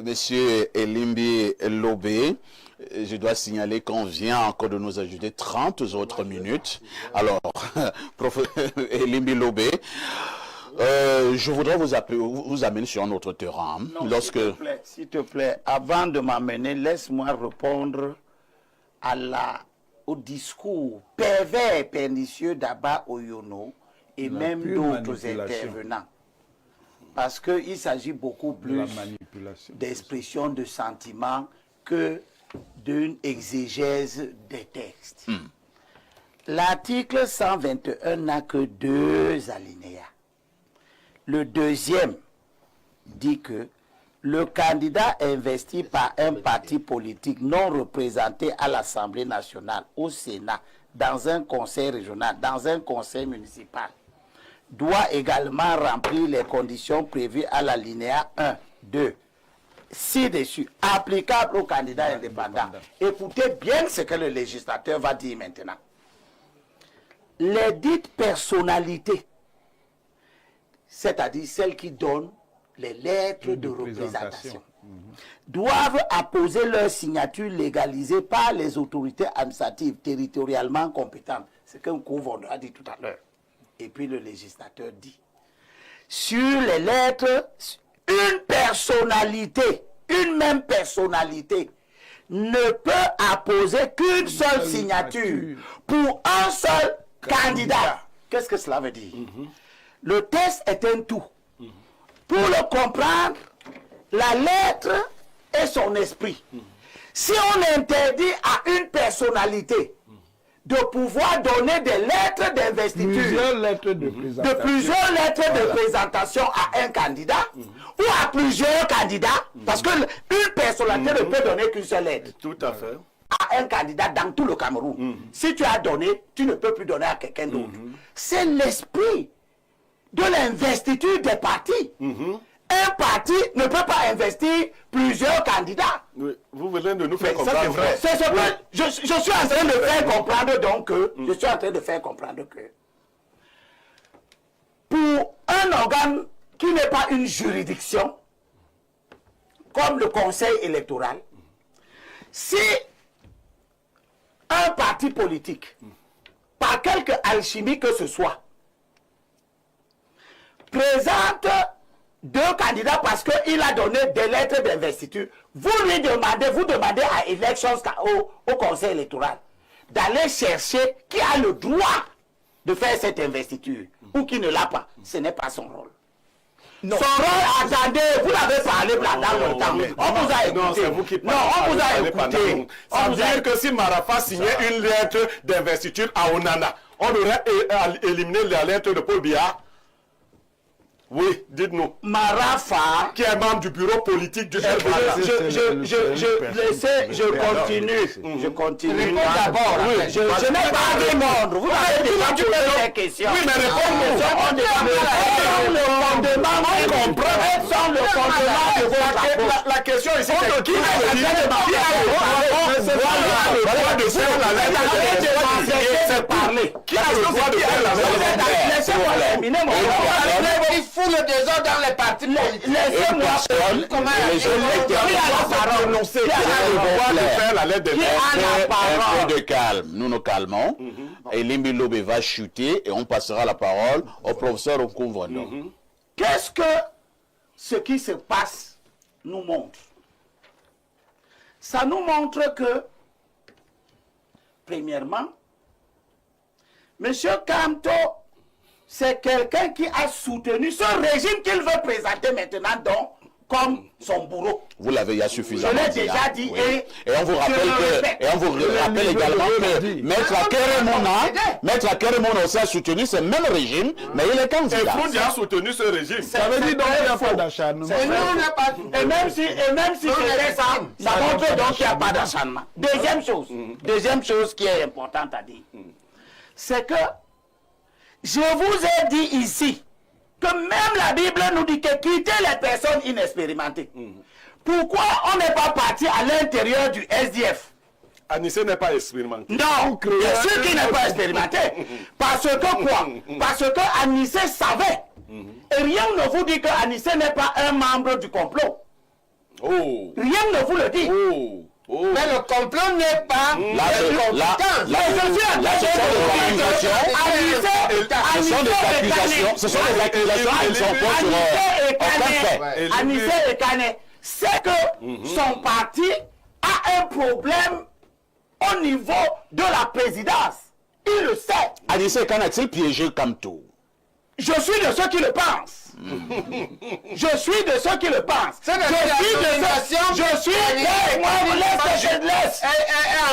Monsieur Elimbi Lobé, je dois signaler qu'on vient encore de nous ajouter 30 autres minutes. Alors, professeur Elimbi Lobé, je voudrais vous amener sur un autre terrain. Non, s'il te plaît, avant de m'amener, laisse-moi répondre au discours pervers et pernicieux d'Abba Oyono et même d'autres intervenants. Parce qu'il s'agit beaucoup plus d'expression de sentiments que d'une exégèse des textes. L'article 121 n'a que 2 alinéas. Le deuxième dit que le candidat investi par un parti politique non représenté à l'Assemblée nationale, au Sénat, dans un conseil régional, dans un conseil municipal, doit également remplir les conditions prévues à l'alinéa 1, 2, ci-dessus, applicable aux candidats indépendants. Écoutez bien ce que le législateur va dire maintenant. Les dites personnalités, c'est-à-dire celles qui donnent les lettres de représentation, doivent apposer leur signature légalisée par les autorités administratives territorialement compétentes. C'est ce qu'un Kouvon a dit tout à l'heure. Et puis le législateur dit, sur les lettres, une personnalité, une même personnalité, ne peut apposer qu'une seule signature pour un seul candidat. Qu'est-ce que cela veut dire? Le texte est un tout. Pour le comprendre, la lettre et son esprit. Si on interdit à une personnalité de pouvoir donner des lettres d'investiture, plusieurs lettres de présentation à un candidat ou à plusieurs candidats, parce qu'une personnalité ne peut donner qu'une seule lettre. Tout à fait. À un candidat dans tout le Cameroun. Si tu as donné, tu ne peux plus donner à quelqu'un d'autre. C'est l'esprit de l'investiture des partis. Un parti ne peut pas investir plusieurs candidats. Oui. Vous venez de nous faire comprendre. C'est ce que je suis en train de faire comprendre donc que, je suis en train de faire comprendre que pour un organe qui n'est pas une juridiction, comme le conseil électoral, si un parti politique, par quelque alchimie que ce soit, présente 2 candidats parce qu'il a donné des lettres d'investiture, vous demandez à Elections au conseil électoral d'aller chercher qui a le droit de faire cette investiture ou qui ne l'a pas. Ce n'est pas son rôle. Non. Son rôle, attendez, vous l'avez parlé pendant longtemps. On vous a écouté. Non, c'est vous qui parlez. Non, on vous a écouté. Ça veut dire que si Marafa signait une lettre d'investiture à Onana, on aurait éliminé la lettre de Paul Biya. Oui, dites-nous. Marafa, qui est membre du bureau politique du RDC. Je continue. Réponds d'abord. Oui, je n'ai pas répondre. Vous avez déjà posé des questions. Oui, mais réponds-nous. On comprend. La question ici, c'est qui a le droit de faire la lettre de parler. Qui a le droit de faire la lettre? Laissez-moi terminer mon il fout le désordre dans les partis politiques. Laissez-moi comment un peu de calme. Nous nous calmons. Elimbi Lobé va chuter et on passera la parole au professeur Okoumvondo. Qu'est-ce que ce qui se passe nous montre? Ça nous montre que, premièrement, M. Kamto, c'est quelqu'un qui a soutenu ce régime qu'il veut présenter maintenant donc comme son bourreau. Vous l'avez il y a suffisamment dit. Je l'ai déjà dit. Oui. Et on vous rappelle également que Maître Akeremona aussi a soutenu ce même régime, mais il est candidat. Et Foundi a soutenu ce régime. Ça veut dire donc qu'il n'y a pas d'acharnement. Et même si c'était ça, ça montre donc qu'il n'y a pas d'acharnement. Deuxième chose qui est importante à dire, c'est que je vous ai dit ici que même la Bible nous dit que quitter les personnes inexpérimentées. Pourquoi on n'est pas parti à l'intérieur du SDF? Anissé n'est pas expérimenté. Non, bien sûr qu'il n'est pas expérimenté. Parce que quoi? Parce que Anissé savait. Et rien ne vous dit que Anissé n'est pas un membre du complot. Oh. Rien ne vous le dit. Oh. Oh. Mais le complot n'est pas Là, ce sont des accusations qui ne sont pas sur aucun fait. Anissé et Canet, c'est que son parti a un problème au niveau de la présidence. Il le sait. Anissé Kane a-t-il piégé Kamto? Je suis de ceux qui le pensent. Je suis de ceux qui le pensent. Je suis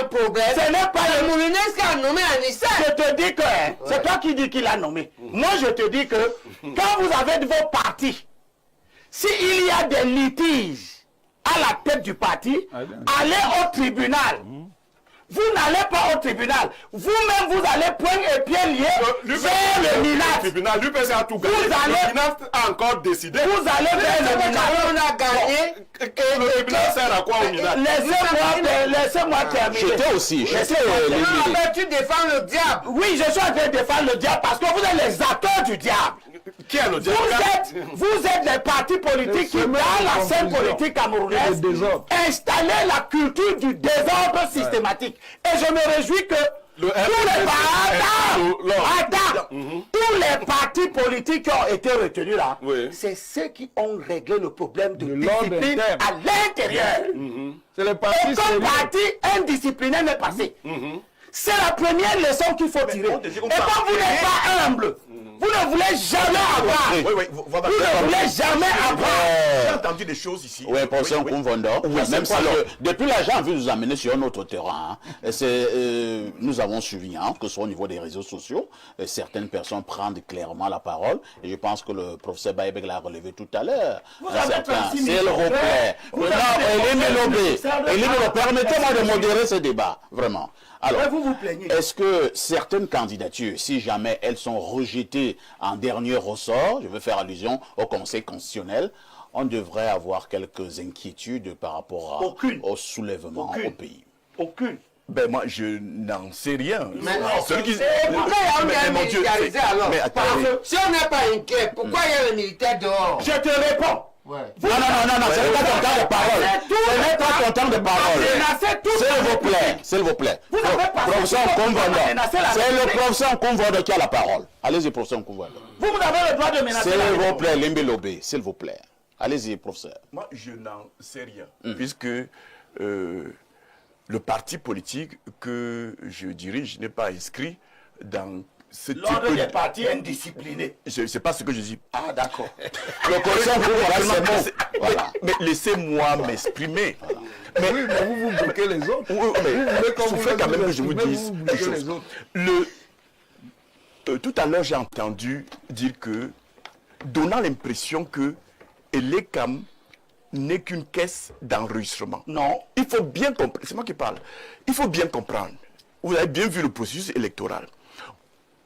un problème. Ce n'est pas le Moulinès qui a nommé Anissé. Je te dis que c'est toi qui dis qu'il a nommé. Moi, je te dis que quand vous avez de vos partis, s'il y a des litiges à la tête du parti, allez au tribunal. Vous n'allez pas au tribunal. Vous-même, vous allez prendre un pied lié vers le MINAT. Le tribunal, l'UPC a tout gagné. Le MINAT a encore décidé. Vous allez vers le MINAT. On a gagné. Le tribunal sert à quoi au MINAT? Laissez-moi terminer. J'étais aussi. Tu défends le diable. Oui, je suis en train de défendre le diable parce que vous êtes les acteurs du diable. Qui est le diable? Vous êtes les partis politiques qui, dans la scène politique camerounaise, installez la culture du désordre systématique. Et je me réjouis que tous les partis politiques qui ont été retenus là, c'est ceux qui ont réglé le problème de discipline à l'intérieur. C'est le parti Aucun parti indiscipliné n'est passé. C'est la première leçon qu'il faut tirer. Et quand vous n'êtes pas humble, vous ne voulez jamais avoir. Vous ne voulez jamais avoir. J'ai entendu des choses ici. Oui, professeur Nkumvondo. Même si depuis là, j'ai envie de vous amener sur un autre terrain. Nous avons suivi, que ce soit au niveau des réseaux sociaux, certaines personnes prennent clairement la parole. Et je pense que le professeur Baïbek l'a relevé tout à l'heure. S'il vous plaît. Permettez-moi de modérer ce débat, vraiment. Alors, est-ce que certaines candidatures, si jamais elles sont rejetées en dernier ressort, je veux faire allusion au Conseil constitutionnel, on devrait avoir quelques inquiétudes par rapport au soulèvement au pays? Aucune. Ben moi, je n'en sais rien. Mais celui qui... pourquoi on est militarisé alors? Mais attendez. Si on n'est pas inquiet, pourquoi il y a le militaire dehors? Je te réponds. Non, ce n'est pas ton temps de parole. Ce n'est pas ton temps de parole. S'il vous plaît. Professeur Nkumvondo. C'est le professeur Nkumvondo qui a la parole. Allez-y, professeur Nkumvondo. Vous avez le droit de menacer. S'il vous plaît, Limbi Lobé, s'il vous plaît. Allez-y, professeur. Moi, je n'en sais rien. Puisque le parti politique que je dirige n'est pas inscrit dans ce type L'ordre des partis indisciplinés. C'est pas ce que je dis. Ah, d'accord. Le professeur Nkumvondo, c'est bon. Mais laissez-moi m'exprimer. Mais vous bloquez les autres. Il faut quand même que je vous dise quelque chose. Tout à l'heure, j'ai entendu dire que, donnant l'impression que l'ECAM n'est qu'une caisse d'enregistrement. Non. Il faut bien comprendre, c'est moi qui parle, il faut bien comprendre. Vous avez bien vu le processus électoral.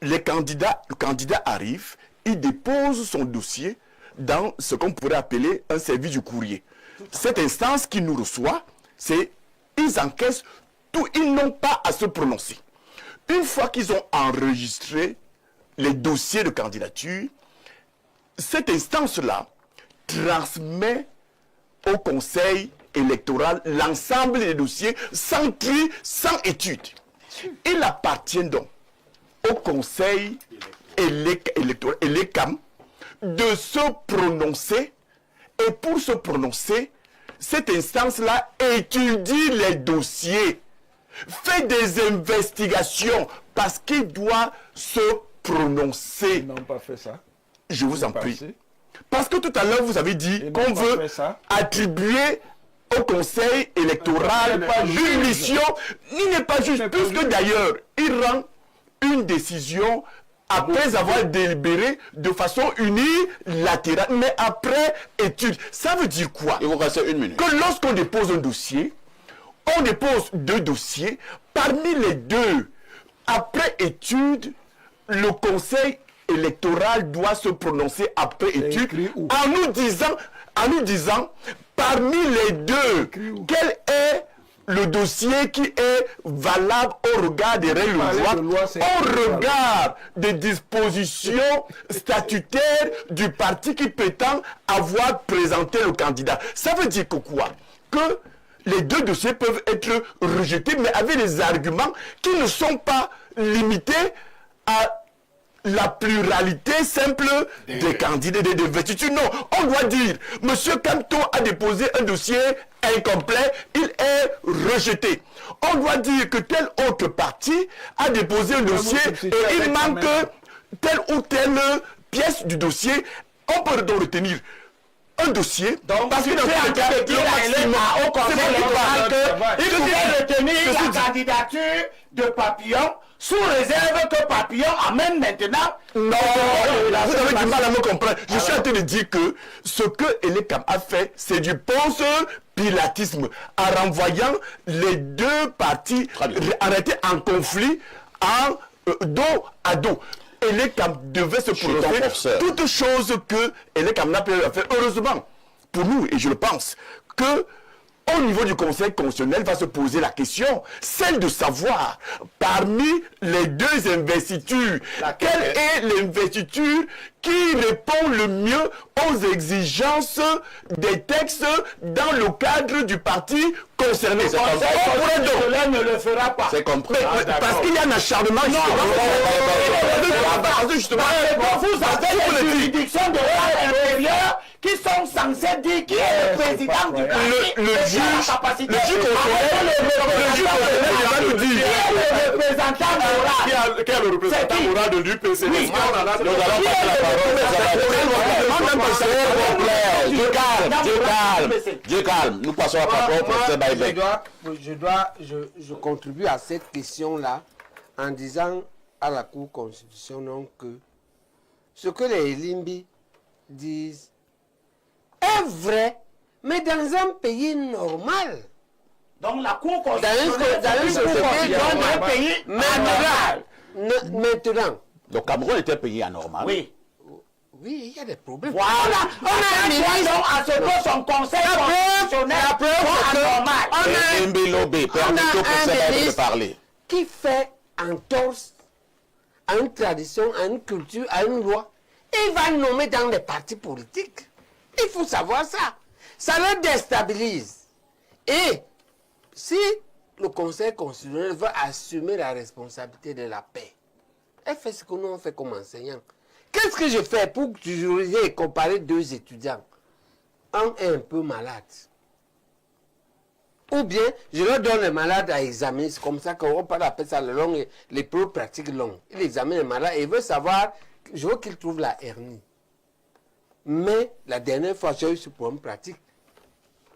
Le candidat arrive, il dépose son dossier dans ce qu'on pourrait appeler un service du courrier. Cette instance qui nous reçoit, ils encaissent tout, ils n'ont pas à se prononcer. Une fois qu'ils ont enregistré les dossiers de candidature, cette instance-là transmet au conseil électoral l'ensemble des dossiers sans tri, sans étude. Il appartient donc au conseil électoral, l'ECAM, de se prononcer. Et pour se prononcer, cette instance-là étudie les dossiers, fait des investigations, parce qu'il doit se prononcer. Ils n'ont pas fait ça. Je vous en prie. Parce que tout à l'heure, vous avez dit qu'on veut attribuer au conseil électoral une mission. Il n'est pas juste, puisque d'ailleurs, il rend une décision après avoir délibéré de façon unilatérale, mais après étude. Ça veut dire quoi? Il vous reste une minute. Que lorsqu'on dépose un dossier, on dépose deux dossiers. Parmi les deux, après étude, le conseil électoral doit se prononcer après étude en nous disant parmi les deux, quel est le dossier qui est valable au regard des règles de loi, c'est au regard des dispositions statutaires du parti qui prétend avoir présenté le candidat. Ça veut dire que quoi? Que les deux dossiers peuvent être rejetés, mais avec des arguments qui ne sont pas limités à la pluralité simple des candidats, des investitures. Non, on doit dire, M. Kamto a déposé un dossier incomplet, il est rejeté. On doit dire que tel autre parti a déposé un dossier et il manque telle ou telle pièce du dossier. On peut donc retenir un dossier, Donc, parce que dans ce cas, au conseil électoral il faut retenir la candidature de Papillon sous réserve que Papillon amène maintenant. Non, vous avez du mal à me comprendre. Je suis en train de dire que ce que Elekam a fait, c'est du ponce-pilatisme, en renvoyant les deux partis arrêtés en conflit en dos à dos. Elekam devait se prononcer toute chose que Elekam n'a pas fait. Heureusement, pour nous, et je le pense, que au niveau du Conseil constitutionnel va se poser la question, celle de savoir, parmi les deux investitures, quelle est l'investiture qui répond le mieux aux exigences des textes dans le cadre du parti concerné. Le Conseil constitutionnel ne le fera pas. C'est compris. Parce qu'il y a un acharnement. Justement. Vous avez des juridictions de loi intérieure qui sont censées dire qui est le président du parti. Le juge va nous dire. Qui est le représentant moral? Quel est le représentant moral de l'UPC? Nous allons passer la parole. Dieu calme. Nous passons la parole au professeur Baïbek. Je contribue à cette question-là en disant à la Cour constitutionnelle que ce que les Limbi disent est vrai, mais dans un pays normal. Donc la Cour Dans constitutionnelle, une société dans un normale. pays normal. Maintenant, Le Cameroun était payé anormal. Oui. oui, il y a des problèmes. Voilà. On a un ministre à ce que son conseil constitutionnel soit anormal. Mbélobé, permettez au professeur Baïbek de parler. Qui fait entorse à une tradition, à une culture, à une loi, il va nommer dans les partis politiques. Il faut savoir ça. Ça le déstabilise. Et si le Conseil constitutionnel veut assumer la responsabilité de la paix, elle fait ce que nous on fait comme enseignants. Qu'est-ce que je fais pour juger et comparer deux étudiants? Un est un peu malade. Ou bien, je leur donne les malades à examiner. C'est comme ça qu'on peut appeler ça le long, les pratiques longues. Il examine les malades et il veut savoir, je veux qu'il trouve la hernie. Mais la dernière fois, j'ai eu ce problème pratique.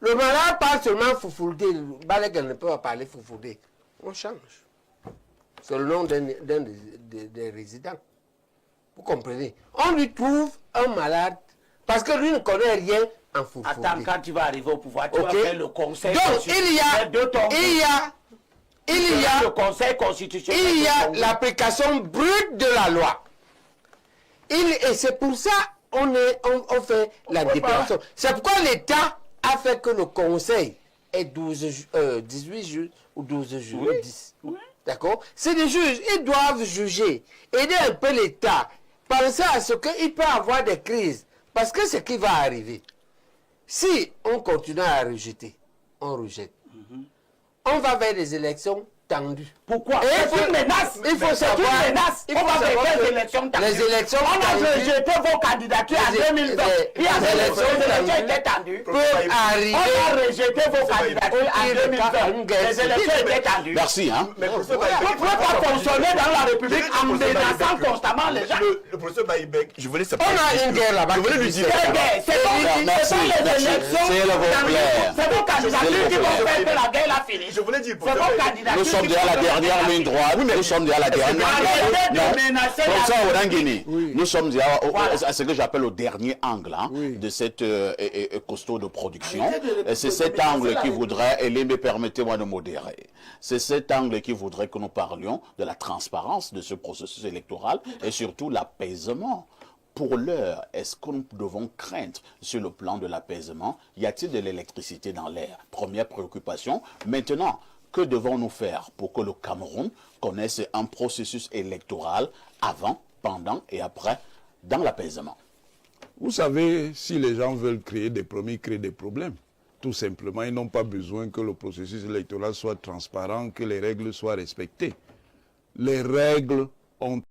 Le malade parle seulement foufoudé. Le balai ne peut pas parler foufoudé. On change. C'est le nom d'un des résidents. Vous comprenez? On lui trouve un malade parce que lui ne connaît rien en foufoudé. Attends, quand tu vas arriver au pouvoir, tu vas Ok. faire le conseil Donc, constitutionnel de ton le conseil constitutionnel. il y de a ton l'application brute de la loi. Et c'est pour ça on fait la déclaration. C'est pourquoi l'État a fait que le conseil est 18 juges ou 12 juges. Oui. 10. D'accord? C'est des juges. Ils doivent juger. Aider un peu l'État. Penser à ce qu'il peut avoir des crises. Parce que ce qui va arriver, si on continue à rejeter, on rejette. On va vers des élections tendues. Pourquoi? Et C'est une menace. il faut C'est savoir. une menace. Il On faut va savoir faire que des élections tendues. les élections On a tendues rejeté vos candidatures en 2020. Il y a des élections étaient tendues. peuvent arriver. On a rejeté vos candidatures en 2020. Les élections étaient tendues. Merci, hein. Mais professeur Vous ne pouvez pas fonctionner dans la République en menaçant constamment les gens. Le professeur Baïbek, je voulais On a une guerre là-bas. Je voulais lui dire. C'est donc Merci, les merci. élections. C'est le populaire. C'est vos candidatures qui vont faire que la guerre a fini. Je voulais dire, C'est vos candidatures. Nous sommes déjà à la dernière ligne droite. Nous sommes déjà à la dernière Arrêtez ligne de menacer la Professeur République. Orangini, nous sommes déjà à ce que j'appelle au dernier angle hein, de cette costaud de production. C'est cet angle qui voudrait, et me permettez-moi de modérer, c'est cet angle qui voudrait que nous parlions de la transparence de ce processus électoral et surtout l'apaisement pour l'heure, est-ce que nous devons craindre sur le plan de l'apaisement? Y a-t-il de l'électricité dans l'air? Première préoccupation. Maintenant, que devons-nous faire pour que le Cameroun connaisse un processus électoral avant, pendant et après dans l'apaisement? Vous savez, si les gens veulent créer des problèmes, ils créent des problèmes. Tout simplement, ils n'ont pas besoin que le processus électoral soit transparent, que les règles soient respectées. Les règles ont